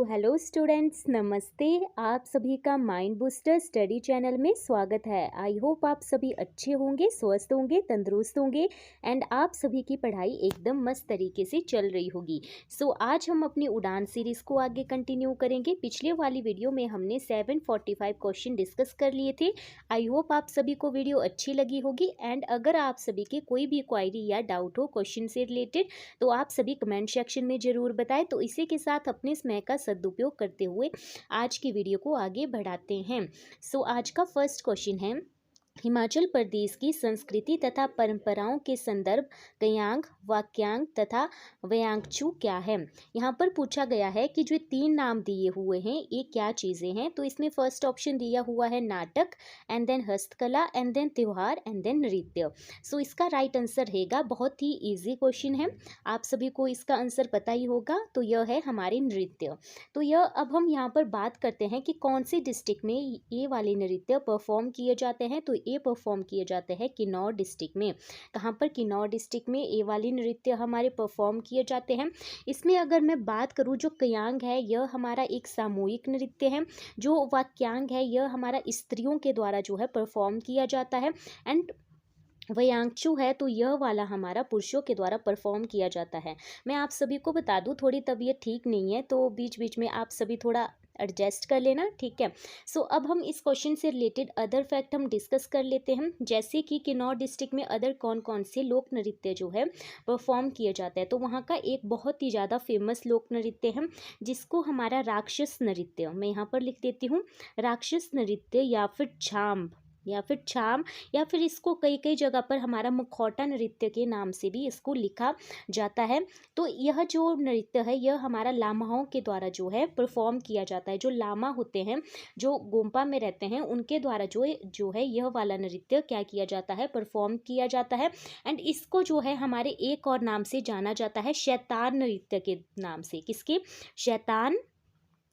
Hello students, नमस्ते। आप सभी का माइंड बूस्टर स्टडी चैनल में स्वागत है। आई होप आप सभी अच्छे होंगे, स्वस्थ होंगे, तंदुरुस्त होंगे एंड आप सभी की पढ़ाई एकदम मस्त तरीके से चल रही होगी। आज हम अपनी उड़ान सीरीज़ को आगे कंटिन्यू करेंगे। पिछले वाली वीडियो में हमने 745 क्वेश्चन डिस्कस कर लिए थे। आई होप आप सभी को वीडियो अच्छी लगी होगी एंड अगर आप सभी के कोई भी क्वायरी या डाउट हो क्वेश्चन से रिलेटेड तो आप सभी कमेंट सेक्शन में ज़रूर बताएं। तो इसी के साथ अपने समय का सदुपयोग करते हुए आज की वीडियो को आगे बढ़ाते हैं। आज का फर्स्ट क्वेश्चन है, हिमाचल प्रदेश की संस्कृति तथा परंपराओं के संदर्भ गयांग, वाक्यांग तथा व्यंग्यचु क्या है। यहाँ पर पूछा गया है कि जो 3 नाम दिए हुए हैं ये क्या चीज़ें हैं। तो इसमें फर्स्ट ऑप्शन दिया हुआ है नाटक एंड देन हस्तकला एंड देन त्योहार एंड देन नृत्य। इसका राइट आंसर रहेगा, बहुत ही इजी क्वेश्चन है, आप सभी को इसका आंसर पता ही होगा। तो यह है हमारे नृत्य। तो यह अब हम यहाँ पर बात करते हैं कि कौन सी डिस्ट्रिक्ट में ये वाले नृत्य परफॉर्म किए जाते हैं। तो ये परफॉर्म किए जाते हैं किन्नौर डिस्ट्रिक्ट में। कहाँ पर? किन्नौर डिस्ट्रिक्ट में ये वाली नृत्य हमारे परफॉर्म किए जाते हैं। इसमें अगर मैं बात करूँ, जो कयांग है यह हमारा एक सामूहिक नृत्य है। जो वाक्यांग है यह हमारा स्त्रियों के द्वारा जो है परफॉर्म किया जाता है एंड व्यंग्यचु है तो यह वाला हमारा पुरुषों के द्वारा परफॉर्म किया जाता है। मैं आप सभी को बता दूं, थोड़ी तबीयत ठीक नहीं है तो बीच बीच में आप सभी थोड़ा एडजस्ट कर लेना, ठीक है। अब हम इस क्वेश्चन से रिलेटेड अदर फैक्ट हम डिस्कस कर लेते हैं, जैसे कि किन्नौर डिस्ट्रिक्ट में अदर कौन कौन से लोक नृत्य जो है परफॉर्म किए जाते हैं। तो वहाँ का एक बहुत ही ज़्यादा फेमस लोक नृत्य है जिसको हमारा राक्षस नृत्य, मैं यहाँ पर लिख देती हूँ, राक्षस नृत्य या फिर छाम या फिर इसको कई कई जगह पर हमारा मुखौटा नृत्य के नाम से भी इसको लिखा जाता है। तो यह जो नृत्य है यह हमारा लामाओं के द्वारा जो है परफॉर्म किया जाता है। जो लामा होते हैं, जो गोम्पा में रहते हैं, उनके द्वारा जो है यह वाला नृत्य क्या किया जाता है, परफॉर्म किया जाता है। एंड इसको जो है हमारे एक और नाम से जाना जाता है, शैतान नृत्य के नाम से। किसके? शैतान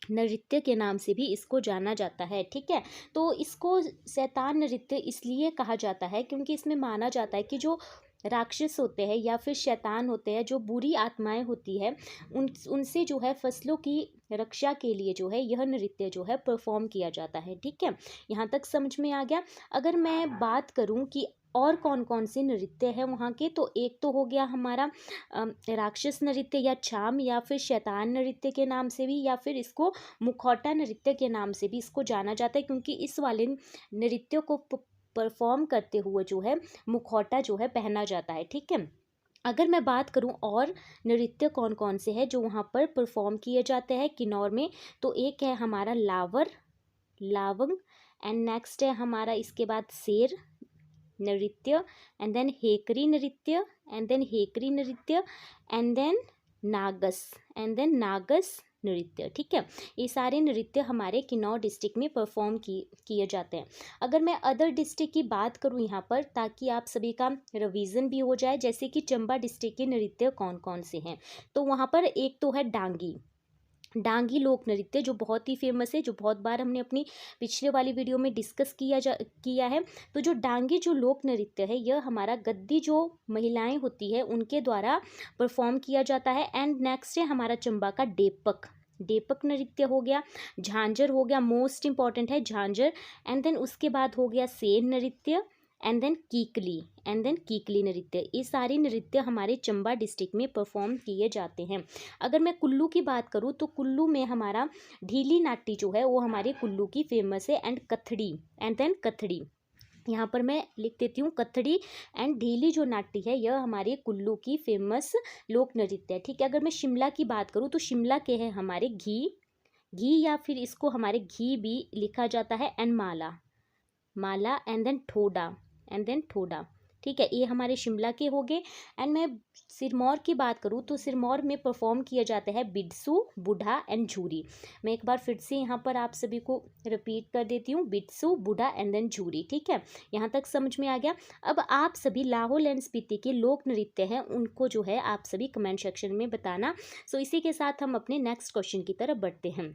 नृत्य के नाम से भी इसको जाना जाता है, ठीक है। तो इसको शैतान नृत्य इसलिए कहा जाता है क्योंकि इसमें माना जाता है कि जो राक्षस होते हैं या फिर शैतान होते हैं, जो बुरी आत्माएं होती है, उनसे जो है फसलों की रक्षा के लिए जो है यह नृत्य जो है परफॉर्म किया जाता है, ठीक है। यहाँ तक समझ में आ गया। अगर मैं बात करूँ कि और कौन कौन से नृत्य हैं वहाँ के, तो एक तो हो गया हमारा राक्षस नृत्य या छाम या फिर शैतान नृत्य के नाम से भी, या फिर इसको मुखौटा नृत्य के नाम से भी इसको जाना जाता है क्योंकि इस वाले नृत्य को परफॉर्म करते हुए जो है मुखौटा जो है पहना जाता है, ठीक है। अगर मैं बात करूं और नृत्य कौन कौन से हैं जो वहाँ पर परफॉर्म किए जाते हैं किन्नौर में, तो एक है हमारा लावंग एंड नेक्स्ट है हमारा इसके बाद शेर नृत्य एंड देन हेकरी नृत्य एंड देन नागस नृत्य, ठीक है। ये सारे नृत्य हमारे किन्नौर डिस्ट्रिक्ट में परफॉर्म किए जाते हैं। अगर मैं अदर डिस्ट्रिक्ट की बात करूं यहाँ पर, ताकि आप सभी का रिवीजन भी हो जाए, जैसे कि चंबा डिस्ट्रिक्ट के नृत्य कौन कौन से हैं, तो वहाँ पर एक तो है डांगी लोक नृत्य जो बहुत ही फेमस है, जो बहुत बार हमने अपनी पिछले वाली वीडियो में डिस्कस किया है। तो जो डांगी जो लोक नृत्य है यह हमारा गद्दी जो महिलाएं होती है उनके द्वारा परफॉर्म किया जाता है। एंड नेक्स्ट है हमारा चंबा का डेपक नृत्य हो गया, झांझर हो गया, मोस्ट इंपॉर्टेंट है झांझर। एंड देन उसके बाद हो गया सेन नृत्य एंड देन कीकली नृत्य। ये सारे नृत्य हमारे चंबा डिस्ट्रिक्ट में परफॉर्म किए जाते हैं। अगर मैं कुल्लू की बात करूँ तो कुल्लू में हमारा ढीली नाट्य जो है वो हमारे कुल्लू की फेमस है। एंड कथड़ी, यहाँ पर मैं लिख देती हूँ कथड़ी एंड ढीली जो नाट्य है यह हमारे कुल्लू की फेमस लोक नृत्य है, ठीक है। अगर मैं शिमला की बात करूँ तो शिमला के हैं हमारे घी या फिर इसको हमारे घी भी लिखा जाता है एंड माला एंड देन ठोडा, ठीक है। ये हमारे शिमला के हो गए। एंड मैं सिरमौर की बात करूँ तो सिरमौर में परफॉर्म किया जाता है बिट्सू, बूढ़ा एंड झूरी। मैं एक बार फिर से यहाँ पर आप सभी को रिपीट कर देती हूँ, बिट्सू, बूढ़ा एंड देन झूरी, ठीक है। यहाँ तक समझ में आ गया। अब आप सभी लाहौल एंड स्पीति के लोक नृत्य हैं उनको जो है आप सभी कमेंट सेक्शन में बताना। इसी के साथ हम अपने नेक्स्ट क्वेश्चन की तरफ बढ़ते हैं।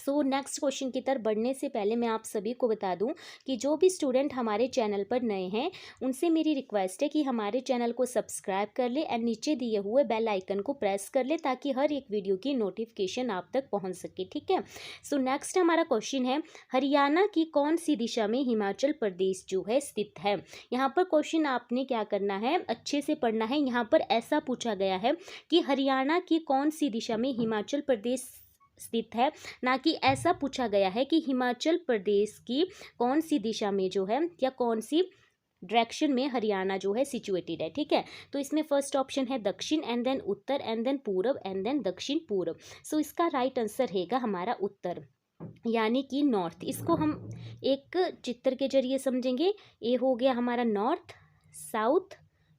सो नेक्स्ट क्वेश्चन की तरफ बढ़ने से पहले मैं आप सभी को बता दूं कि जो भी स्टूडेंट हमारे चैनल पर नए हैं उनसे मेरी रिक्वेस्ट है कि हमारे चैनल को सब्सक्राइब कर ले एंड नीचे दिए हुए बेल आइकन को प्रेस कर ले ताकि हर एक वीडियो की नोटिफिकेशन आप तक पहुंच सके, ठीक है। सो नेक्स्ट हमारा क्वेश्चन है, हरियाणा की कौन सी दिशा में हिमाचल प्रदेश जो है स्थित है। यहाँ पर क्वेश्चन आपने क्या करना है, अच्छे से पढ़ना है। यहाँ पर ऐसा पूछा गया है कि हरियाणा की कौन सी दिशा में हिमाचल प्रदेश स्थित है, ना कि ऐसा पूछा गया है कि हिमाचल प्रदेश की कौन सी दिशा में जो है या कौन सी डायरेक्शन में हरियाणा जो है सिचुएटेड है, ठीक है। तो इसमें फर्स्ट ऑप्शन है दक्षिण एंड देन उत्तर एंड देन पूरब एंड देन दक्षिण पूरब। सो इसका राइट आंसर रहेगा हमारा उत्तर यानी कि नॉर्थ। इसको हम एक चित्र के जरिए समझेंगे। ए हो गया हमारा north, south,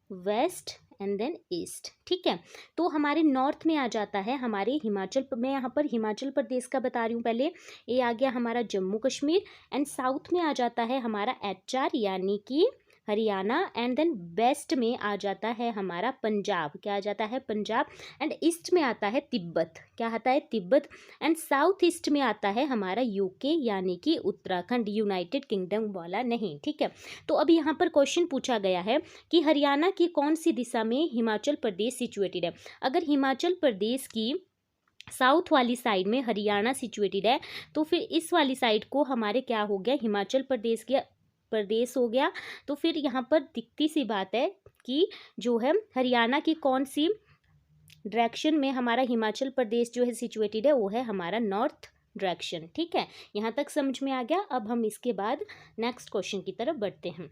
west and then east, ठीक है। तो हमारे नॉर्थ में आ जाता है हमारे हिमाचल, मैं यहाँ पर हिमाचल प्रदेश का बता रही हूँ पहले। ये आ गया हमारा जम्मू कश्मीर एंड साउथ में आ जाता है हमारा एचआर यानी कि हरियाणा एंड देन वेस्ट में आ जाता है हमारा पंजाब, क्या आ जाता है पंजाब एंड ईस्ट में आता है तिब्बत, क्या आता है तिब्बत एंड साउथ ईस्ट में आता है हमारा यूके यानी कि उत्तराखंड, यूनाइटेड किंगडम वाला नहीं, ठीक है। तो अब यहाँ पर क्वेश्चन पूछा गया है कि हरियाणा की कौन सी दिशा में हिमाचल प्रदेश सिचुएटेड है। अगर हिमाचल प्रदेश की साउथ वाली साइड में हरियाणा सिचुएटेड है तो फिर इस वाली साइड को हमारे क्या हो गया, हिमाचल प्रदेश हो गया। तो फिर यहाँ पर दिखती सी बात है कि जो है हरियाणा की कौन सी डायरेक्शन में हमारा हिमाचल प्रदेश जो है सिचुएटेड है, वो है हमारा नॉर्थ डायरेक्शन, ठीक है। यहाँ तक समझ में आ गया। अब हम इसके बाद नेक्स्ट क्वेश्चन की तरफ बढ़ते हैं।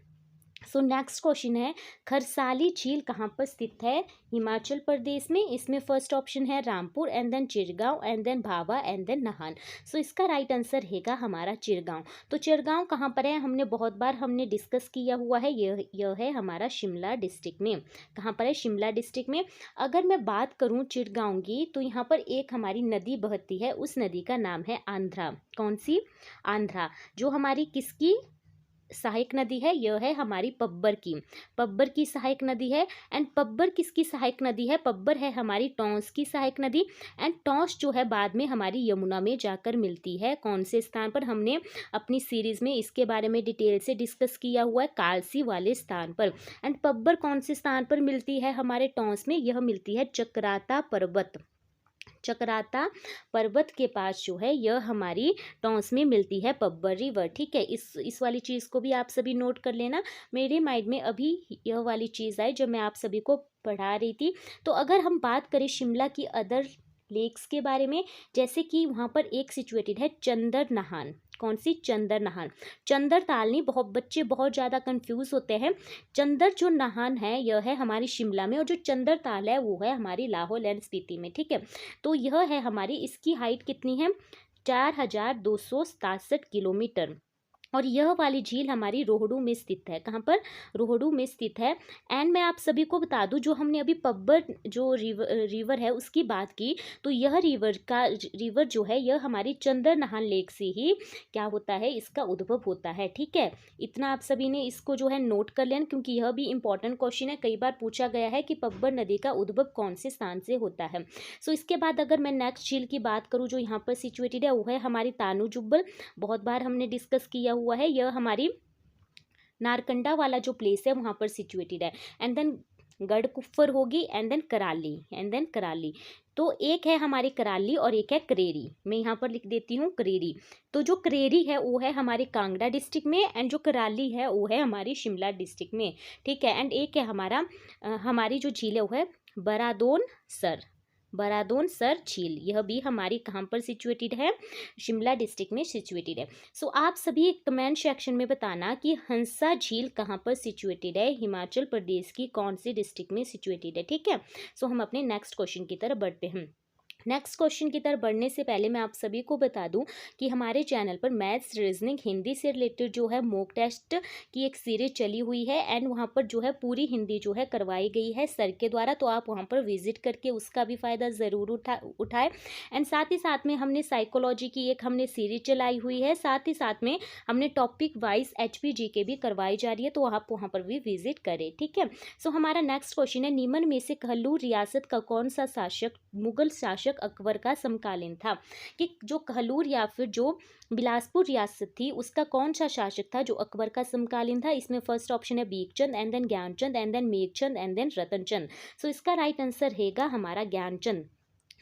सो नेक्स्ट क्वेश्चन है, खरसाली झील कहाँ पर स्थित है हिमाचल प्रदेश में। इसमें फर्स्ट ऑप्शन है Rampur and then Chirgaon and then Bhawa and then Nahan. So इसका राइट आंसर रहेगा हमारा चिरगांव। तो चिरगांव कहाँ पर है, हमने बहुत बार हमने डिस्कस किया हुआ है। यह है हमारा शिमला डिस्ट्रिक्ट में। कहाँ पर है, शिमला डिस्ट्रिक्ट में। अगर मैं बात करूँ चिरगांव की तो यहाँ पर एक हमारी नदी बहती है, उस नदी का नाम है आंध्रा। कौन सी, आंध्रा। जो हमारी किसकी सहायक नदी है, यह है हमारी पब्बर की, पब्बर की सहायक नदी है। एंड पब्बर किसकी सहायक नदी है, पब्बर है हमारी टॉन्स की सहायक नदी। एंड टॉन्स जो है बाद में हमारी यमुना में जाकर मिलती है कौन से स्थान पर, हमने अपनी सीरीज में इसके बारे में डिटेल से डिस्कस किया हुआ है, कालसी वाले स्थान पर। एंड पब्बर कौन से स्थान पर मिलती है हमारे टॉन्स में, यह मिलती है चक्राता पर्वत, चक्राता पर्वत के पास जो है यह हमारी टॉन्स में मिलती है पब्बर रिवर, ठीक है। इस वाली चीज़ को भी आप सभी नोट कर लेना। मेरे माइंड में अभी यह वाली चीज़ आई जब मैं आप सभी को पढ़ा रही थी। तो अगर हम बात करें शिमला की अदर लेक्स के बारे में, जैसे कि वहाँ पर एक सिचुएटेड है चंदर नहान। कौन सी, चंदर नहान। चंदर ताल नहीं, बहुत बच्चे बहुत ज़्यादा कंफ्यूज होते हैं। चंदर जो नहान है यह है हमारी शिमला में और जो चंदर ताल है वो है हमारी लाहौल एंड स्पीति में, ठीक है। तो यह है हमारी, इसकी हाइट कितनी है, 4267 किलोमीटर। और यह वाली झील हमारी रोहडू में स्थित है। कहाँ पर, रोहडू में स्थित है। एंड मैं आप सभी को बता दूं, जो हमने अभी पब्बर जो रिवर है उसकी बात की, तो यह रिवर जो है यह हमारी चंदर नहान लेक से ही क्या होता है, इसका उद्भव होता है, ठीक है। इतना आप सभी ने इसको जो है नोट कर लेना, क्योंकि यह भी इंपॉर्टेंट क्वेश्चन है। कई बार पूछा गया है कि पब्बर नदी का उद्भव कौन से स्थान से होता है। सो इसके बाद अगर मैं नेक्स्ट झील की बात करूँ जो यहाँ पर सिचुएटेड है, वो है हमारी तानू जुब्बल। बहुत बार हमने डिस्कस किया हुआ है, यह हमारी नारकंडा वाला जो प्लेस है वहाँ पर सिचुएटेड है। एंड देन गढ़कुफर होगी एंड देन कराली। तो एक है हमारी कराली और एक है करेरी। मैं यहाँ पर लिख देती हूँ करेरी। तो जो करेरी है वो है हमारे कांगड़ा डिस्ट्रिक्ट में एंड जो कराली है वो है हमारी शिमला डिस्ट्रिक्ट में, ठीक है। एंड एक है हमारा हमारी जो झील है वो है बरादोन सर झील। यह भी हमारी कहाँ पर सिचुएटेड है, शिमला डिस्ट्रिक्ट में सिचुएटेड है। सो आप सभी कमेंट सेक्शन में बताना कि हंसा झील कहाँ पर सिचुएटेड है, हिमाचल प्रदेश की कौन सी डिस्ट्रिक्ट में सिचुएटेड है, ठीक है। सो हम अपने नेक्स्ट क्वेश्चन की तरफ बढ़ते हैं। नेक्स्ट क्वेश्चन की तरफ बढ़ने से पहले मैं आप सभी को बता दूं कि हमारे चैनल पर मैथ्स, रीजनिंग, हिंदी से रिलेटेड जो है मॉक टेस्ट की एक सीरीज चली हुई है। एंड वहां पर जो है पूरी हिंदी जो है करवाई गई है सर के द्वारा। तो आप वहां पर विजिट करके उसका भी फ़ायदा ज़रूर उठाएं। एंड साथ ही साथ में हमने साइकोलॉजी की एक हमने सीरीज चलाई हुई है। साथ ही साथ में हमने टॉपिक वाइज HPGK भी करवाई जा रही है, तो आप वहाँ पर भी विजिट करें, ठीक है। सो हमारा नेक्स्ट क्वेश्चन है, निम्न में से कहलूर रियासत का कौन सा शासक मुगल शासक शासक अकबर का समकालीन था, कि जो कहलूर या फिर जो बिलासपुर रियासत थी उसका कौन सा शासक था जो अकबर का समकालीन था। इसमें फर्स्ट ऑप्शन है Bikchand, and then Gyanchand, and then Meghchand, and then Ratanchand. So इसका राइट आंसर रहेगा हमारा ज्ञानचंद।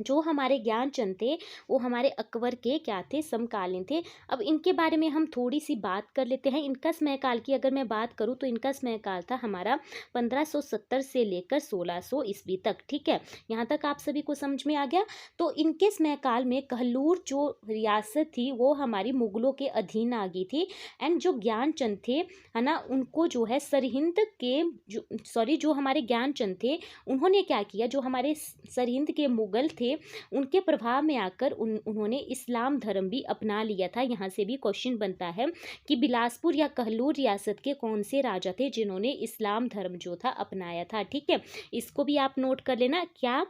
जो हमारे ज्ञानचंद थे वो हमारे अकबर के क्या थे, समकालीन थे। अब इनके बारे में हम थोड़ी सी बात कर लेते हैं। इनका समयकाल की अगर मैं बात करूं तो इनका समयकाल था हमारा 1570 से लेकर 1600 ईस्वी तक। ठीक है, यहाँ तक आप सभी को समझ में आ गया। तो इनके समयकाल में कहलूर जो रियासत थी वो हमारी मुगलों के अधीन आ गई थी। एंड जो ज्ञानचंद थे है ना, उनको जो है सरहिंद के जो हमारे ज्ञानचंद थे उन्होंने क्या किया, जो हमारे सरहिंद के मुगल थे उनके प्रभाव में आकर उन्होंने इस्लाम धर्म भी अपना लिया था। यहाँ से भी क्वेश्चन बनता है कि बिलासपुर या कहलूर रियासत के कौन से राजा थे जिन्होंने इस्लाम धर्म जो था अपनाया था। ठीक है, इसको भी आप नोट कर लेना, क्या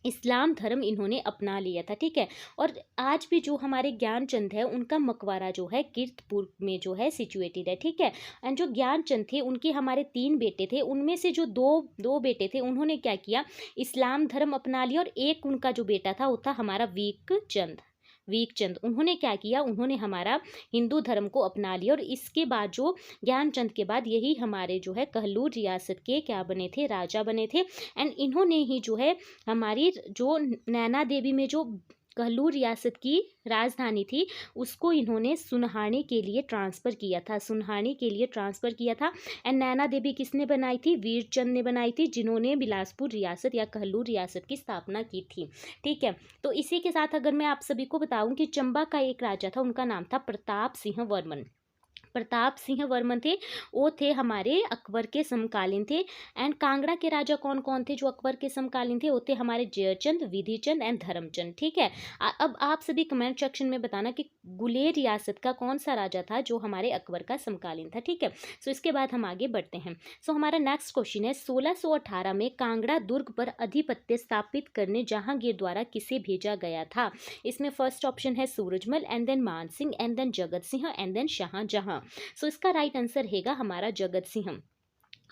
इस्लाम धर्म इन्होंने अपना लिया था। ठीक है, और आज भी जो हमारे ज्ञानचंद है उनका मकबरा जो है कीर्तपुर में जो है सिचुएटेड है। ठीक है, एंड जो ज्ञानचंद थे उनके हमारे 3 बेटे थे, उनमें से जो दो बेटे थे उन्होंने क्या किया, इस्लाम धर्म अपना लिया, और एक उनका जो बेटा था वो था हमारा वीकचंद। उन्होंने क्या किया, उन्होंने हमारा हिंदू धर्म को अपना लिया। और इसके बाद जो ज्ञानचंद के बाद यही हमारे जो है कहलूर रियासत के क्या बने थे, राजा बने थे। एंड इन्होंने ही जो है हमारी जो नैना देवी में जो कहलूर रियासत की राजधानी थी उसको इन्होंने सुनहानी के लिए ट्रांसफ़र किया था। एंड नैना देवी किसने बनाई थी, वीरचंद ने बनाई थी, जिन्होंने बिलासपुर रियासत या कहलूर रियासत की स्थापना की थी। ठीक है, तो इसी के साथ अगर मैं आप सभी को बताऊं कि चंबा का एक राजा था, उनका नाम था प्रताप सिंह वर्मन थे, वो थे हमारे अकबर के समकालीन थे। एंड कांगड़ा के राजा कौन कौन थे जो अकबर के समकालीन थे, वो थे हमारे जयचंद, विधिचंद एंड धर्मचंद। ठीक है, अब आप सभी कमेंट सेक्शन में बताना कि गुलेर रियासत का कौन सा राजा था जो हमारे अकबर का समकालीन था। ठीक है, सो इसके बाद हम आगे बढ़ते हैं। सो हमारा नेक्स्ट क्वेश्चन है 1618 में कांगड़ा दुर्ग पर अधिपत्य स्थापित करने जहांगीर द्वारा किसे भेजा गया था। इसमें फर्स्ट ऑप्शन है Surajmal, and then Mansingh, and then Jagat Singh, and then Shahjahan. So इसका राइट आंसर रहेगा हमारा जगत सिंह।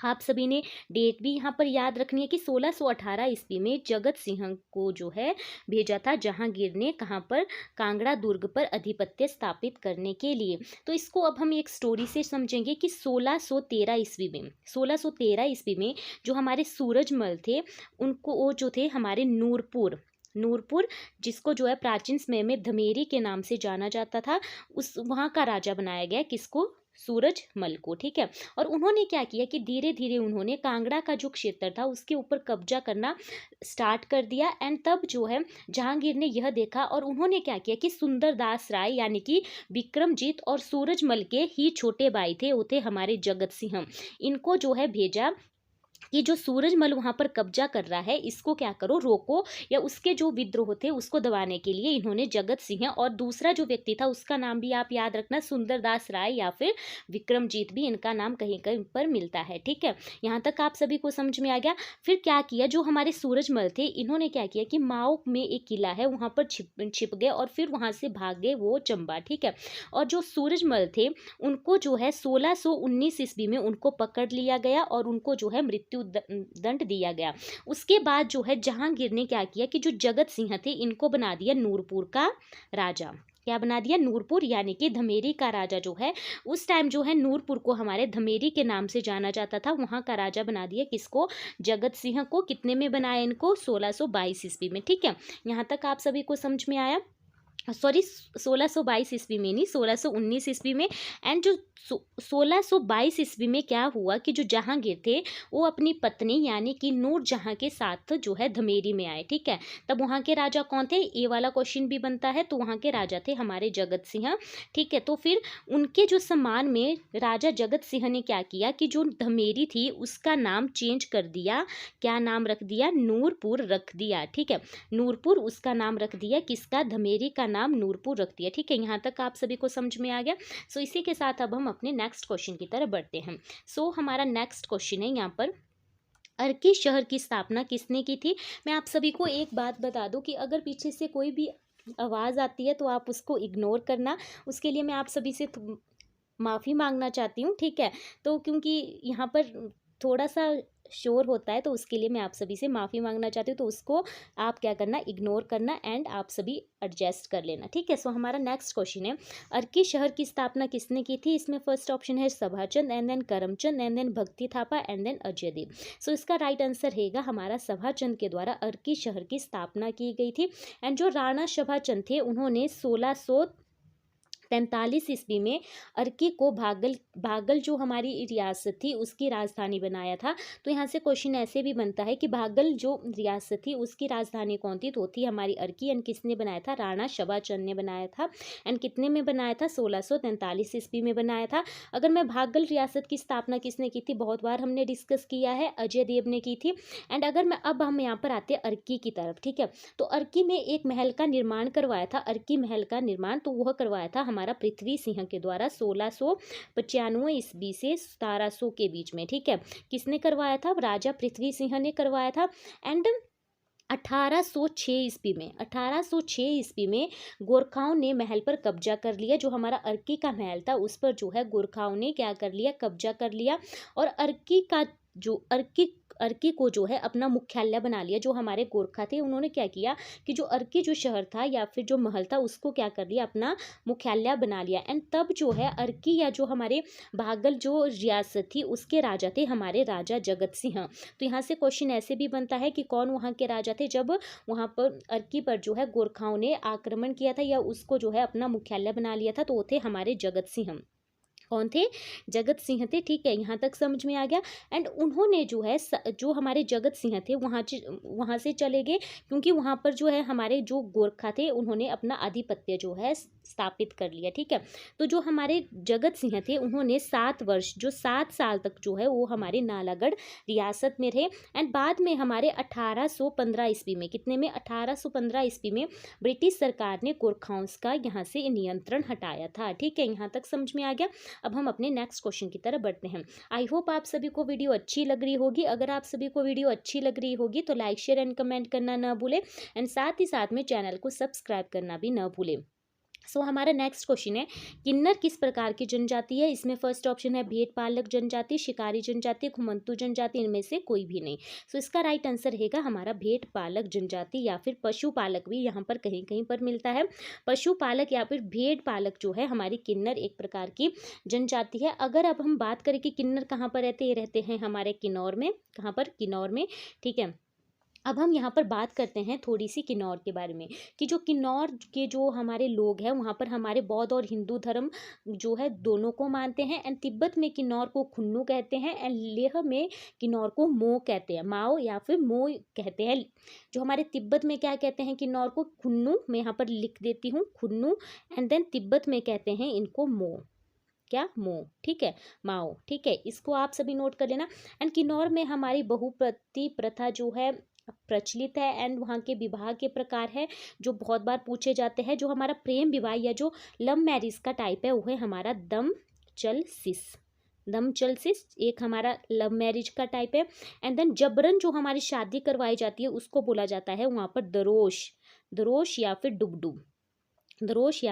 आप सभी ने डेट भी यहाँ पर याद रखनी है कि 1618 ईस्वी में जगत सिंह को जो है भेजा था जहांगीर ने, कहाँ पर, कांगड़ा दुर्ग पर अधिपत्य स्थापित करने के लिए। तो इसको अब हम एक स्टोरी से समझेंगे कि 1613 ईस्वी में जो हमारे सूरजमल थे उनको वो जो थे हमारे नूरपुर जिसको जो है प्राचीन समय में धमेरी के नाम से जाना जाता था, उस वहाँ का राजा बनाया गया, किसको, सूरजमल को। ठीक है, और उन्होंने क्या किया कि धीरे धीरे उन्होंने कांगड़ा का जो क्षेत्र था उसके ऊपर कब्जा करना स्टार्ट कर दिया। एंड तब जो है जहांगीर ने यह देखा और उन्होंने क्या किया कि सुंदरदास राय यानी कि विक्रमजीत और सूरजमल के ही छोटे भाई थे, वो थे हमारे जगत सिंह, इनको जो है भेजा कि जो सूरजमल वहाँ पर कब्जा कर रहा है इसको क्या करो, रोको, या उसके जो विद्रोह थे उसको दबाने के लिए इन्होंने जगत सिंह और दूसरा जो व्यक्ति था उसका नाम भी आप याद रखना, सुंदरदास राय या फिर विक्रमजीत, भी इनका नाम कहीं कहीं पर मिलता है। ठीक है, यहाँ तक आप सभी को समझ में आ गया। फिर क्या किया, जो हमारे सूरजमल थे इन्होंने क्या किया कि माओ में एक किला है वहाँ पर छिप गए और फिर वहाँ से भाग गए वो चंबा। ठीक है, और जो सूरजमल थे उनको जो है 1619 ईस्वी में उनको पकड़ लिया गया और उनको जो है मृत्यु दंड दिया गया। उसके बाद जो है जहांगीर ने क्या किया कि जो जगत सिंह थे इनको बना दिया नूरपुर का राजा। क्या बना दिया, नूरपुर, यानी कि धमेरी का राजा जो है, उस टाइम जो है नूरपुर को हमारे धमेरी के नाम से जाना जाता था, वहाँ का राजा बना दिया, किसको, जगत सिंह को। कितने में बनाया इनको, 1622 ईस्वी में। ठीक है, यहाँ तक आप सभी को समझ में आया, सॉरी 1622 ईस्वी में नहीं, 1619 ईस्वी में। एंड जो 1622 ईस्वी में क्या हुआ कि जो जहांगीर थे वो अपनी पत्नी यानी कि नूरजहां के साथ जो है धमेरी में आए। ठीक है, तब वहाँ के राजा कौन थे, ये वाला क्वेश्चन भी बनता है, तो वहाँ के राजा थे हमारे जगत सिंह। ठीक है, तो फिर उनके जो सम्मान में राजा जगत सिंह ने क्या किया कि जो धमेरी थी उसका नाम चेंज कर दिया, क्या नाम रख दिया, नूरपुर रख दिया। ठीक है, नूरपुर उसका नाम रख दिया, किसका, धमेरी का नाम नूरपुर रख दिया। ठीक है, यहाँ तक आप सभी को समझ में आ गया। सो इसी के साथ अब हम अपने नेक्स्ट क्वेश्चन की तरफ बढ़ते हैं। सो हमारा नेक्स्ट क्वेश्चन है यहाँ पर, अर्की शहर की स्थापना किसने की थी। मैं आप सभी को एक बात बता दूं कि अगर पीछे से कोई भी आवाज़ आती है तो आप उसको इग्नोर करना, उसके लिए मैं आप सभी से माफ़ी मांगना चाहती हूँ। ठीक है, तो क्योंकि यहाँ पर थोड़ा सा शोर होता है तो उसके लिए मैं आप सभी से माफ़ी मांगना चाहती हूँ, तो उसको आप क्या करना, इग्नोर करना एंड आप सभी एडजस्ट कर लेना, ठीक है। सो हमारा नेक्स्ट क्वेश्चन है, अर्की शहर की स्थापना किसने की थी? इसमें फर्स्ट ऑप्शन है Sabhachand and then Karamchand and then Bhakti Thapa and then Ajay Dev. So इसका राइट आंसर रहेगा हमारा सभाचंद के द्वारा अर्की शहर की स्थापना की गई थी। एंड जो राणा सभाचंद थे उन्होंने 1643 ईस्वी में अर्की को भागल जो हमारी रियासत थी उसकी राजधानी बनाया था। तो यहाँ से क्वेश्चन ऐसे भी बनता है कि भागल जो रियासत थी उसकी राजधानी कौन थी? तो थी हमारी अर्की। एंड किसने बनाया था? राणा सभाचंद ने बनाया था। एंड कितने में बनाया था? 1643 ईस्वी में बनाया था। अगर मैं भागल रियासत की स्थापना किसने की थी, बहुत बार हमने डिस्कस किया है, अजय देव ने की थी। एंड अगर मैं अब हम यहाँ पर आते हैं अर्की की तरफ, ठीक है। तो अर्की में एक महल का निर्माण करवाया था, अर्की महल का निर्माण तो वह करवाया था हमारा पृथ्वी सिंह के द्वारा 1695 ईस्वी से 1700 के बीच में, ठीक है। किसने करवाया था? राजा पृथ्वी सिंह ने करवाया था। एंड 1806 ईस्वी में गोरखाओं ने महल पर कब्जा कर लिया। जो हमारा अर्की का महल था उस पर जो है गोरखाओं ने क्या कर लिया? कब्जा कर लिया। और अर्की को जो है अपना मुख्यालय बना लिया। जो हमारे गोरखा थे उन्होंने क्या किया कि जो अर्की जो शहर था या फिर जो महल था उसको क्या कर लिया? अपना मुख्यालय बना लिया। एंड तब जो है अर्की या जो हमारे भागल जो रियासत थी उसके राजा थे हमारे राजा जगत सिंह। तो यहाँ से क्वेश्चन ऐसे भी बनता है कि कौन वहाँ के राजा थे जब वहाँ पर अर्की पर जो है गोरखाओं ने आक्रमण किया था या उसको जो है अपना मुख्यालय बना लिया था? तो वो थे हमारे जगत सिंह। कौन थे? जगत सिंह थे, ठीक है। यहाँ तक समझ में आ गया। एंड उन्होंने जो है जो हमारे जगत सिंह थे वहाँ से चले गए, क्योंकि वहाँ पर जो है हमारे जो गोरखा थे उन्होंने अपना आधिपत्य जो है स्थापित कर लिया, ठीक है। तो जो हमारे जगत सिंह थे उन्होंने 7 साल तक जो है वो हमारे नालागढ़ रियासत में रहे। एंड बाद में हमारे 1815 ईस्वी में, कितने में? 1815 ईस्वी में ब्रिटिश सरकार ने गोरखाओं का यहाँ से नियंत्रण हटाया था, ठीक है। यहाँ तक समझ में आ गया। अब हम अपने नेक्स्ट क्वेश्चन की तरफ बढ़ते हैं। आई होप आप सभी को वीडियो अच्छी लग रही होगी। अगर आप सभी को वीडियो अच्छी लग रही होगी तो लाइक शेयर एंड कमेंट करना ना भूलें। एंड साथ ही साथ में चैनल को सब्सक्राइब करना भी ना भूलें। सो हमारा नेक्स्ट क्वेश्चन है, किन्नर किस प्रकार की जनजाति है? इसमें फर्स्ट ऑप्शन है भेड़ पालक जनजाति, शिकारी जनजाति, घुमंतू जनजाति, इनमें से कोई भी नहीं। सो इसका राइट आंसर रहेगा हमारा भेड़ पालक जनजाति या फिर पशुपालक भी यहाँ पर कहीं कहीं पर मिलता है। पशुपालक या फिर भेड़ पालक जो है हमारी किन्नर एक प्रकार की जनजाति है। अगर अब हम बात करें कि किन्नर कहाँ पर रहते हैं, ये रहते हैं हमारे किन्नौर में। कहाँ पर? किन्नौर में, ठीक है। अब हम यहाँ पर बात करते हैं थोड़ी सी किन्नौर के बारे में, कि जो किन्नौर के जो हमारे लोग हैं वहाँ पर हमारे बौद्ध और हिंदू धर्म जो है दोनों को मानते हैं। एंड तिब्बत में किन्नौर को खुन्नू कहते हैं। एंड लेह में किन्नौर को मो कहते हैं, माओ या फिर मो कहते हैं। जो हमारे तिब्बत में क्या कहते हैं किन्नौर को? खुन्नू। मैं यहाँ पर लिख देती हूँ खुन्नू। एंड देन तिब्बत में कहते हैं इनको मो। क्या? मो, ठीक है। माओ, ठीक है। इसको आप सभी नोट कर लेना। एंड किन्नौर में हमारी बहुपति प्रथा जो है प्रचलित है। एंड वहाँ के विवाह के प्रकार है जो बहुत बार पूछे जाते हैं। जो हमारा प्रेम विवाह या जो लव मैरिज का टाइप है वो है हमारा दमचलसिस एक हमारा लव मैरिज का टाइप है। एंड देन जबरन जो हमारी शादी करवाई जाती है उसको बोला जाता है वहाँ पर दरोश या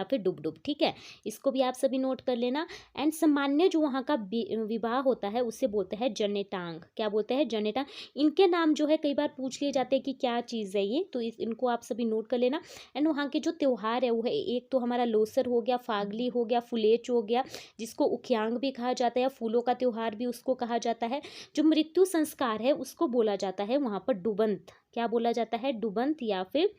फिर डुबडुब, ठीक है। इसको भी आप सभी नोट कर लेना। एंड सामान्य जो वहाँ का विवाह होता है उससे बोलते हैं जनेटांग। क्या बोलते हैं? जनेटांग। इनके नाम जो है कई बार पूछ लिए जाते हैं कि क्या चीज़ है ये, तो इनको आप सभी नोट कर लेना। एंड वहाँ के जो त्यौहार है वो है, एक तो हमारा लोसर हो गया, फागली हो गया, फुलेच हो गया, जिसको उखियांग भी कहा जाता है, फूलों का त्यौहार भी उसको कहा जाता है। जो मृत्यु संस्कार है उसको बोला जाता है वहाँ पर डुबंत। क्या बोला जाता है? डुबंत या फिर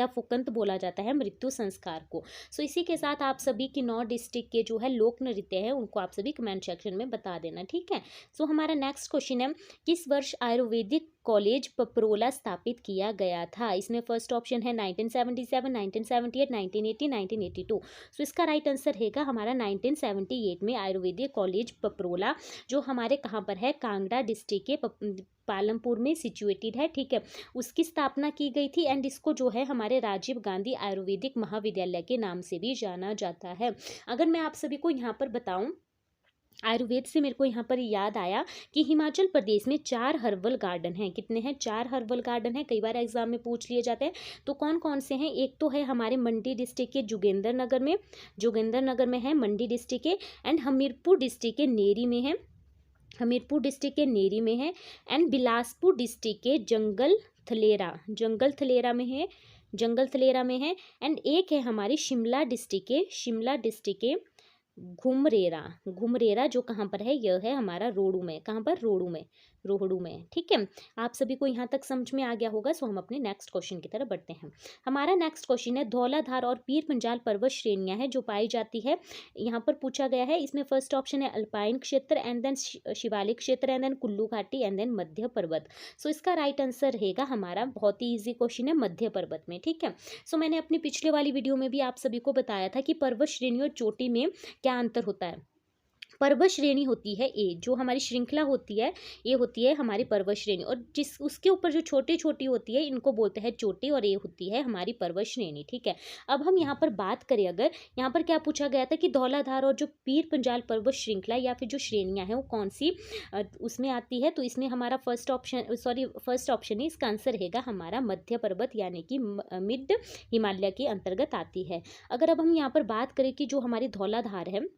फुकंत बोला जाता है मृत्यु संस्कार को। सो इसी के साथ आप सभी किन्नौर डिस्ट्रिक्ट के जो है लोक नृत्य है उनको आप सभी कमेंट सेक्शन में बता देना, ठीक है। सो हमारा नेक्स्ट क्वेश्चन है, किस वर्ष आयुर्वेदिक कॉलेज पपरोला स्थापित किया गया था? इसमें फर्स्ट ऑप्शन है 1977, 1978, 1980, 1982। सो इसका राइट आंसर रहेगा हमारा 1978 में आयुर्वेदिक कॉलेज पपरोला, जो हमारे कहाँ पर है? कांगड़ा डिस्ट्रिक्ट के पालमपुर में सिचुएटेड है, ठीक है। उसकी स्थापना की गई थी। एंड इसको जो है हमारे राजीव गांधी आयुर्वेदिक महाविद्यालय के नाम से भी जाना जाता है। अगर मैं आप सभी को यहाँ पर बताऊं, आयुर्वेद से मेरे को यहाँ पर याद आया कि हिमाचल प्रदेश में 4 हर्बल गार्डन हैं। कितने हैं? 4 हर्बल गार्डन हैं। कई बार एग्जाम में पूछ लिए जाते हैं। तो कौन कौन से हैं? एक तो है हमारे मंडी डिस्ट्रिक्ट के जोगिंदर नगर में है मंडी डिस्ट्रिक्ट के। एंड हमीरपुर डिस्ट्रिक्ट के नेरी में है। हमीरपुर डिस्ट्रिक्ट के नेरी में है। एंड बिलासपुर डिस्ट्रिक्ट के जंगल थलेरा में है, जंगल थलेरा में है। एंड एक है हमारी शिमला डिस्ट्रिक्ट के घुमरेरा जो कहाँ पर है, यह है हमारा रोहड़ू में। कहाँ पर? रोहड़ू में। ठीक है, आप सभी को यहाँ तक समझ में आ गया होगा। सो हम अपने नेक्स्ट क्वेश्चन की तरफ बढ़ते हैं। हमारा नेक्स्ट क्वेश्चन है धौलाधार और पीर पंजाल पर्वत श्रेणियां हैं जो पाई जाती है। यहाँ पर पूछा गया है, इसमें फर्स्ट ऑप्शन है अल्पाइन क्षेत्र, एंड देन शिवालिक क्षेत्र, एंड देन कुल्लू घाटी, एंड देन मध्य पर्वत। सो इसका राइट आंसर रहेगा हमारा, बहुत ही ईजी क्वेश्चन है, मध्य पर्वत में। ठीक है, सो मैंने अपनी पिछले वाली वीडियो में भी आप सभी को बताया था कि पर्वत श्रेणी और चोटी में क्या अंतर होता है। पर्वत श्रेणी होती है ए, जो हमारी श्रृंखला होती है ये होती है हमारी पर्वत श्रेणी, और जिस उसके ऊपर जो छोटी छोटी होती है इनको बोलते हैं चोटी, और ये होती है हमारी पर्वत श्रेणी। ठीक है, अब हम यहाँ पर बात करें, अगर यहाँ पर क्या पूछा गया था कि धौलाधार और जो पीर पंजाल पर्वत श्रृंखला या फिर जो श्रेणियाँ हैं वो कौन सी उसमें आती है, तो इसमें हमारा फर्स्ट ऑप्शन है, इसका आंसर रहेगा हमारा मध्य पर्वत, यानी कि मिड हिमालय के अंतर्गत आती है। अगर अब हम यहाँ पर बात करें कि जो हमारी धौलाधार है,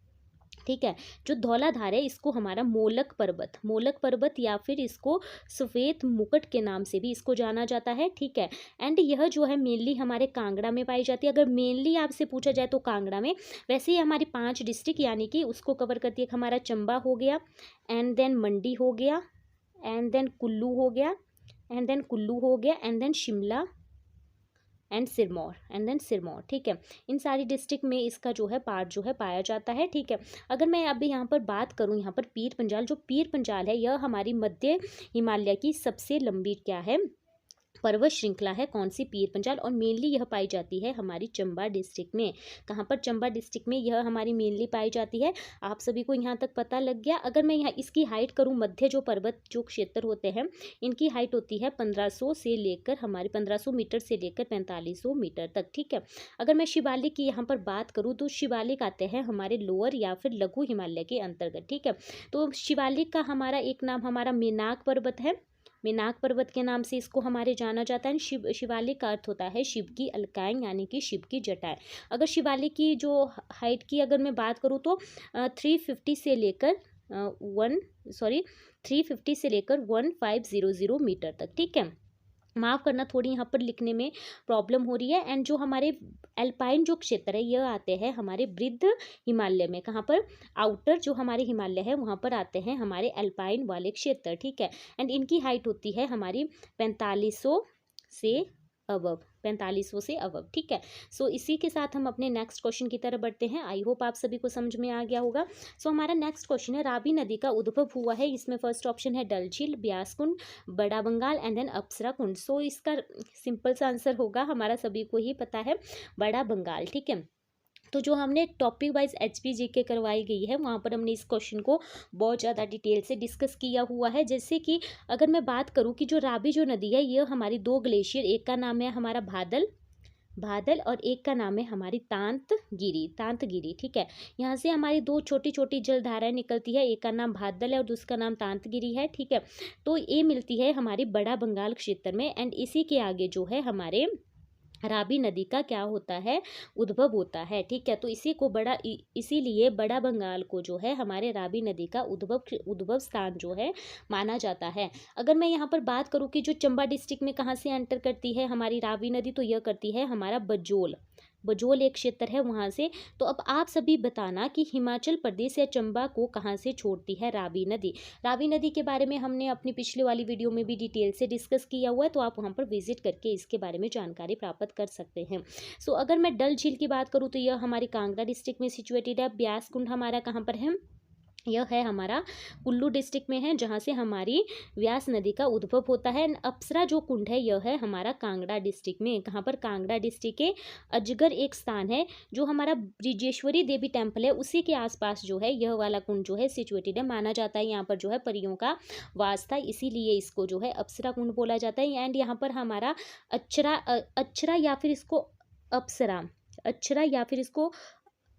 ठीक है, जो धौलाधार है इसको हमारा मोलक पर्वत या फिर इसको सफ़ेद मुकुट के नाम से भी इसको जाना जाता है। ठीक है, एंड यह जो है मेनली हमारे कांगड़ा में पाई जाती है। अगर मेनली आपसे पूछा जाए तो कांगड़ा में, वैसे ही हमारी 5 डिस्ट्रिक्ट यानी कि उसको कवर करती है। हमारा चंबा हो गया, एंड देन मंडी हो गया, एंड देन कुल्लू हो गया, and then Shimla, and Sirmaur. ठीक है, इन सारी डिस्ट्रिक्ट में इसका जो है पार्ट जो है पाया जाता है। ठीक है, अगर मैं अभी यहाँ पर बात करूँ, यहाँ पर पीर पंजाल है, यह हमारी मध्य हिमालय की सबसे लंबी क्या है, पर्वत श्रृंखला है। कौन सी? पीर पंजाल, और मेनली यह पाई जाती है हमारी चंबा डिस्ट्रिक्ट में। कहाँ पर? चंबा डिस्ट्रिक्ट में यह हमारी मेनली पाई जाती है। आप सभी को यहाँ तक पता लग गया। अगर मैं यहाँ इसकी हाइट करूँ, मध्य जो पर्वत जो क्षेत्र होते हैं इनकी हाइट होती है 1500 मीटर से लेकर 4500 मीटर तक। ठीक है, अगर मैं शिवालिक की यहाँ पर बात करूँ तो शिवालिक आते हैं हमारे लोअर या फिर लघु हिमालय के अंतर्गत। ठीक है, तो शिवालिक का हमारा एक नाम हमारा मेनाक पर्वत है। मेनाक पर्वत के नाम से इसको हमारे जाना जाता है। शिवालिक का अर्थ होता है शिव की अलकाएं, यानी कि शिव की जटाएं। अगर शिवालिक की जो हाइट की अगर मैं बात करूँ तो 350 से लेकर 1500 मीटर तक। ठीक है, माफ़ करना, थोड़ी यहाँ पर लिखने में प्रॉब्लम हो रही है। एंड जो हमारे अल्पाइन जो क्षेत्र है यह आते हैं हमारे वृद्ध हिमालय में। कहाँ पर? आउटर जो हमारे हिमालय है वहाँ पर आते हैं हमारे अल्पाइन वाले क्षेत्र। ठीक है, एंड इनकी हाइट होती है हमारी 4500 से अबव। ठीक है, सो इसी के साथ हम अपने नेक्स्ट क्वेश्चन की तरफ बढ़ते हैं। आई होप आप सभी को समझ में आ गया होगा। सो हमारा नेक्स्ट क्वेश्चन है, रावी नदी का उद्भव हुआ है। इसमें फर्स्ट ऑप्शन है डल झील, ब्यास कुंड, बड़ा बंगाल, एंड देन अप्सरा कुंड। सो इसका सिंपल सा आंसर होगा, हमारा सभी को ही पता है, बड़ा बंगाल। ठीक है, तो जो हमने टॉपिक वाइज HPGK करवाई गई है वहाँ पर हमने इस क्वेश्चन को बहुत ज़्यादा डिटेल से डिस्कस किया हुआ है। जैसे कि अगर मैं बात करूँ कि जो रावी जो नदी है यह हमारी 2 ग्लेशियर, एक का नाम है हमारा भादल और एक का नाम है हमारी तांतगिरी। ठीक है, यहाँ से हमारी 2 छोटी छोटी जलधाराएं निकलती है, एक का नाम भादल है और दूसरा नाम तांतगिरी है। ठीक है, तो ये मिलती है हमारी बड़ा बंगाल क्षेत्र में। एंड इसी के आगे जो है हमारे रावी नदी का क्या होता है, उद्भव होता है। ठीक है, तो इसीलिए बड़ा बंगाल को जो है हमारे रावी नदी का उद्भव स्थान जो है माना जाता है। अगर मैं यहाँ पर बात करूँ कि जो चंबा डिस्ट्रिक्ट में कहाँ से एंटर करती है हमारी रावी नदी, तो यह करती है हमारा बजोल एक क्षेत्र है वहाँ से। तो अब आप सभी बताना कि हिमाचल प्रदेश या चंबा को कहाँ से छोड़ती है रावी नदी के बारे में हमने अपनी पिछले वाली वीडियो में भी डिटेल से डिस्कस किया हुआ है, तो आप वहाँ पर विजिट करके इसके बारे में जानकारी प्राप्त कर सकते हैं। सो अगर मैं डल झील की बात करूँ तो यह हमारी कांगड़ा डिस्ट्रिक्ट में सिचुएटेड है। ब्यास कुंड हमारा कहाँ पर है, यह है हमारा कुल्लू डिस्ट्रिक्ट में है, जहाँ से हमारी व्यास नदी का उद्भव होता है। अप्सरा जो कुंड है यह है हमारा कांगड़ा डिस्ट्रिक्ट में। कहाँ पर? कांगड़ा डिस्ट्रिक्ट के अजगर एक स्थान है जो हमारा ब्रिजेश्वरी देवी टेम्पल है, उसी के आसपास जो है यह वाला कुंड जो है सिचुएटेड है। माना जाता है यहाँ पर जो है परियों का वास था, इसीलिए इसको जो है अप्सरा कुंड बोला जाता है। एंड यहाँ पर हमारा अक्षरा या फिर इसको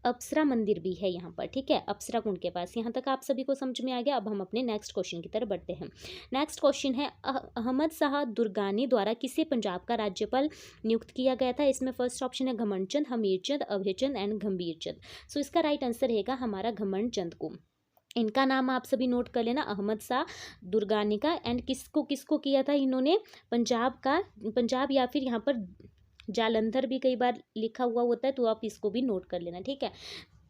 अप्सरा मंदिर भी है यहाँ पर। ठीक है, अप्सरा कुंड के पास। यहाँ तक आप सभी को समझ में आ गया। अब हम अपने नेक्स्ट क्वेश्चन की तरफ बढ़ते हैं। नेक्स्ट क्वेश्चन है, अहमद शाह दुर्गानी द्वारा किसे पंजाब का राज्यपाल नियुक्त किया गया था। इसमें फर्स्ट ऑप्शन है घमंडचंद, हमीरचंद, अभयचंद एंड गंभीरचंद। सो इसका राइट आंसर रहेगा हमारा घमंडचंद को। इनका नाम आप सभी नोट कर लेना, अहमद शाह दुर्रानी का। एंड किसको किसको किया था इन्होंने, पंजाब या फिर यहाँ पर जालंधर भी कई बार लिखा हुआ होता है, तो आप इसको भी नोट कर लेना, ठीक है।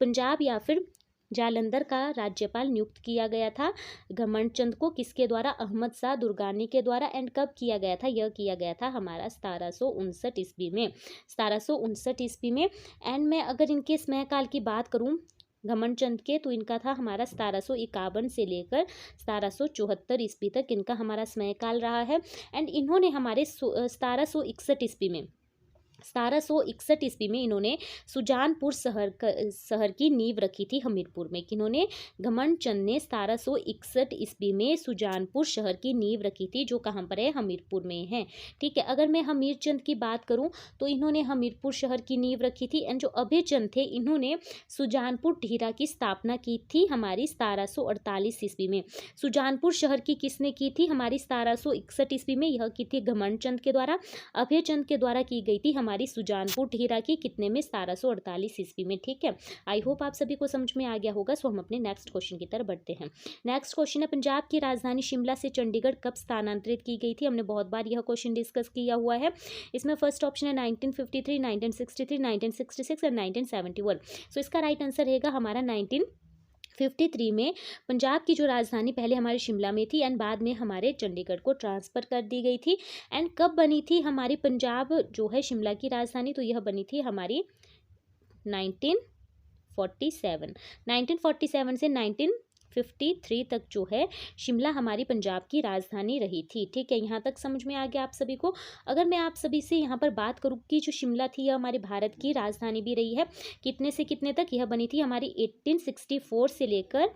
पंजाब या फिर जालंधर का राज्यपाल नियुक्त किया गया था घमंडचंद को, किसके द्वारा, अहमद शाह दुर्रानी के द्वारा। एंड कब किया गया था, यह किया गया था हमारा 1759 ईस्वी में, 1759 ईस्वी में। एंड मैं अगर इनके समयकाल की बात करूं घमंडचंद के, तो इनका था हमारा 1751 से लेकर 1774 ईस्वी तक इनका हमारा समयकाल रहा है। एंड इन्होंने हमारे 1761 ईस्वी में 1761 ईस्वी में इन्होंने सुजानपुर शहर की नींव रखी थी हमीरपुर में। किन्होंने, घमंडचंद ने 1761 ईस्वी में सुजानपुर शहर की नींव रखी थी, जो कहाँ पर है, हमीरपुर में है, ठीक है। अगर मैं हमीरचंद की बात करूं तो इन्होंने हमीरपुर शहर की नींव रखी थी। एंड जो अभयचंद थे, इन्होंने सुजानपुर टीहरा की स्थापना की थी हमारी 1748 ईस्वी में। सुजानपुर शहर की किसने की थी, हमारी 1761 ईस्वी में, यह की थी घमंडचंद के द्वारा। अभयचंद के द्वारा की गई थी हमारी सुजानपुर टीहरा की, कितने में, 1748 ईस्वी में, ठीक है। आई होप आप सभी को समझ में आ गया होगा। सो हम अपने नेक्स्ट क्वेश्चन की तरफ बढ़ते हैं। नेक्स्ट क्वेश्चन है, पंजाब की राजधानी शिमला से चंडीगढ़ कब स्थानांतरित की गई थी। हमने बहुत बार यह क्वेश्चन डिस्कस किया हुआ है। इसमें फर्स्ट ऑप्शन है 1953, 1963, 1966 और 1971। सो इसका राइट आंसर रहेगा हमारा 1953 में पंजाब की जो राजधानी पहले हमारे शिमला में थी एंड बाद में हमारे चंडीगढ़ को ट्रांसफ़र कर दी गई थी। एंड कब बनी थी हमारी पंजाब जो है शिमला की राजधानी, तो यह बनी थी हमारी 1947 से 1953 तक जो है शिमला हमारी पंजाब की राजधानी रही थी, ठीक है। यहाँ तक समझ में आ गया आप सभी को। अगर मैं आप सभी से यहाँ पर बात करूँ कि जो शिमला थी यह हमारे भारत की राजधानी भी रही है, कितने से कितने तक, यह बनी थी हमारी 1864 से लेकर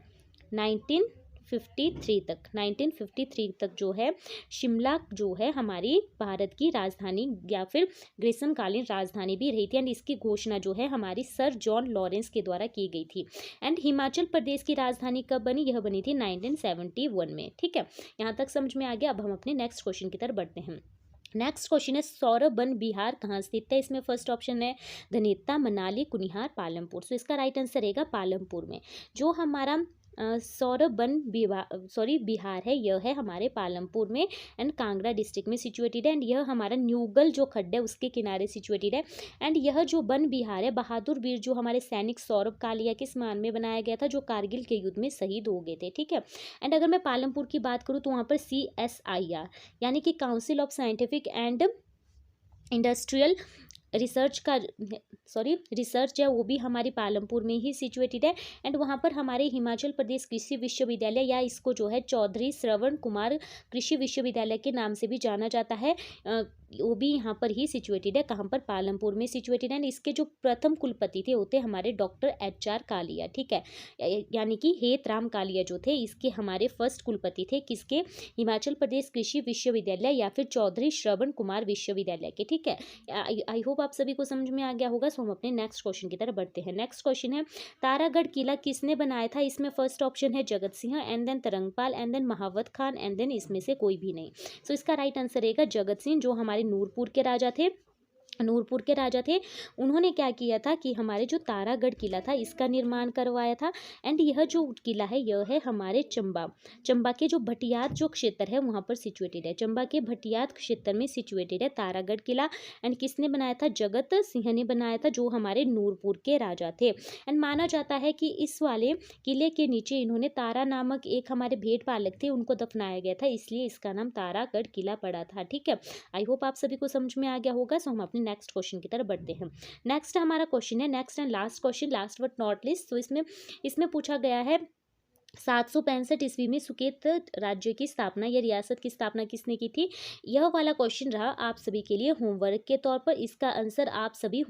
1953 तक जो है शिमला जो है हमारी भारत की राजधानी या फिर ग्रीष्मकालीन राजधानी भी रही थी। एंड इसकी घोषणा जो है हमारी सर जॉन लॉरेंस के द्वारा की गई थी। एंड हिमाचल प्रदेश की राजधानी कब बनी, यह बनी थी 1971 में, ठीक है। यहाँ तक समझ में आ गया। अब हम अपने नेक्स्ट क्वेश्चन की तरफ बढ़ते हैं। नेक्स्ट क्वेश्चन है, सौरभ वन बिहार कहाँ स्थित है। इसमें फर्स्ट ऑप्शन है धनेता, मनाली, कुनिहार, पालमपुर। सो इसका राइट आंसर रहेगा पालमपुर में। जो हमारा सौरभ वन बिहार है, यह है हमारे पालमपुर में एंड कांगड़ा डिस्ट्रिक्ट में सिचुएटेड है। एंड यह हमारा न्यूगल जो खड्ड है उसके किनारे सिचुएटेड है। एंड यह जो वन बिहार है, बहादुर वीर जो हमारे सैनिक सौरभ कालिया के सम्मान में बनाया गया था, जो कारगिल के युद्ध में शहीद हो गए थे, ठीक है। एंड अगर मैं पालमपुर की बात करूँ तो वहाँ पर CSIR यानी कि council of scientific and industrial research है, वो भी हमारी पालमपुर में ही सिचुएटेड है। एंड वहाँ पर हमारे हिमाचल प्रदेश कृषि विश्वविद्यालय या इसको जो है चौधरी श्रवण कुमार कृषि विश्वविद्यालय के नाम से भी जाना जाता है, वो भी यहाँ पर ही सिचुएटेड है। कहाँ पर, पालमपुर में सिचुएटेड है। इसके जो प्रथम कुलपति थे होते हमारे डॉक्टर HR कालिया, ठीक है, यानी कि हेतराम कालिया जो थे इसके हमारे फर्स्ट कुलपति थे, किसके, हिमाचल प्रदेश कृषि विश्वविद्यालय या फिर चौधरी श्रवण कुमार विश्वविद्यालय के, ठीक है। आई होप आप सभी को समझ में आ गया होगा। सो हम अपने नेक्स्ट क्वेश्चन की तरफ बढ़ते हैं। नेक्स्ट क्वेश्चन है, तारागढ़ किला किसने बनाया था। इसमें फर्स्ट ऑप्शन है Jagat Singh, and then Tarangpal, and then Mahawat Khan, and then इसमें से कोई भी नहीं। सो इसका राइट आंसर रहेगा जगत सिंह, जो हमारे नूरपुर के राजा थे। उन्होंने क्या किया था कि हमारे जो तारागढ़ किला था इसका निर्माण करवाया था। एंड यह जो किला है यह है हमारे चंबा के जो भटियात जो क्षेत्र है वहाँ पर सिचुएटेड है। चंबा के भटियात क्षेत्र में सिचुएटेड है तारागढ़ किला। एंड किसने बनाया था, जगत सिंह ने बनाया था, जो हमारे नूरपुर के राजा थे। एंड माना जाता है कि इस वाले किले के नीचे इन्होंने तारा नामक एक हमारे भेड़ पालक थे, उनको दफनाया गया था, इसलिए इसका नाम तारागढ़ किला पड़ा था, ठीक है। आई होप आप सभी को समझ में आ गया होगा। सो हम अपने नेक्स्ट क्वेश्चन की तरफ बढ़ते हैं। नेक्स्ट हमारा क्वेश्चन है, next and last question, last but not list. तो इसमें पूछा गया है 765 ईस्वी में सुकेत राज्य की स्थापना या रियासत की स्थापना किसने की थी। यह वाला क्वेश्चन रहा आप सभी के लिए होमवर्क के तौर पर। इसका आंसर आप सभी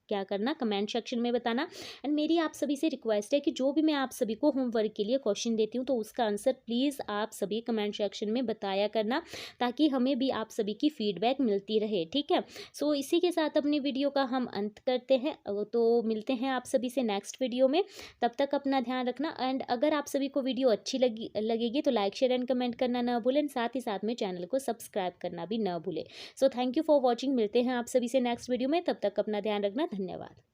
क्या करना, कमेंट सेक्शन में बताना। एंड मेरी आप सभी से रिक्वेस्ट है कि जो भी मैं आप सभी को होमवर्क के लिए क्वेश्चन देती हूँ तो उसका आंसर प्लीज़ आप सभी कमेंट सेक्शन में बताया करना, ताकि हमें भी आप सभी की फीडबैक मिलती रहे, ठीक है। सो इसी के साथ अपनी वीडियो का हम अंत करते हैं। तो मिलते हैं आप सभी से नेक्स्ट वीडियो में, तब तक अपना ध्यान रखना। एंड अगर आप सभी को वीडियो अच्छी लगेगी तो लाइक शेयर एंड कमेंट करना ना भूलें, साथ ही साथ में चैनल को सब्सक्राइब करना भी ना भूलें। So thank you for watching. मिलते हैं आप सभी से नेक्स्ट वीडियो में, तब तक अपना ध्यान रखना। धन्यवाद।